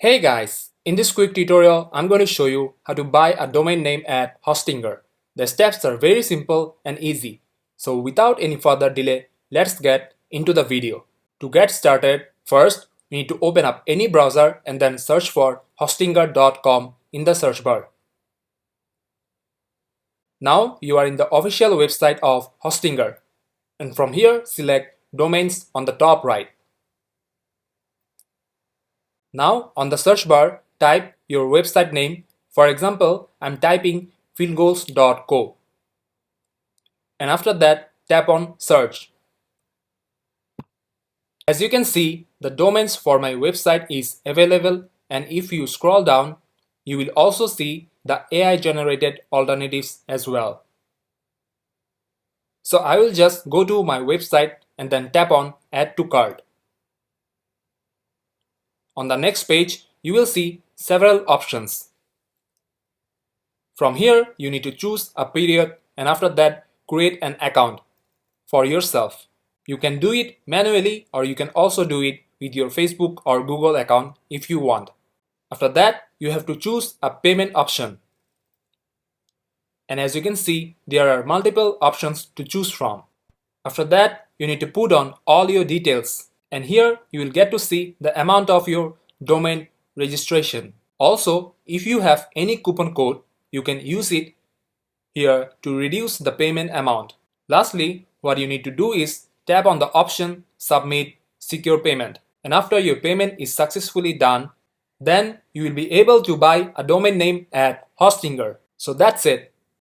Hey guys, in this quick tutorial, I'm going to show you how to buy a domain name at Hostinger. The steps are very simple and easy. So without any further delay, let's get into the video. To get started, first, we need to open up any browser and then search for hostinger.com in the search bar. Now you are in the official website of Hostinger, and from here select Domains on the top right. Now on the search bar, type your website name. For example, I'm typing fieldgoals.co. And after that, tap on search. As you can see, the domains for my website is available, and if you scroll down, you will also see the AI generated alternatives as well. So I will just go to my website and then tap on add to cart. On the next page, you will see several options. From here, you need to choose a period and after that, create an account for yourself. You can do it manually or you can also do it with your Facebook or Google account if you want. After that, you have to choose a payment option. And as you can see, there are multiple options to choose from. After that, you need to put on all your details. And here you will get to see the amount of your domain registration. Also, if you have any coupon code, you can use it here to reduce the payment amount. Lastly, what you need to do is tap on the option Submit Secure Payment. And after your payment is successfully done, then you will be able to buy a domain name at Hostinger. So that's it.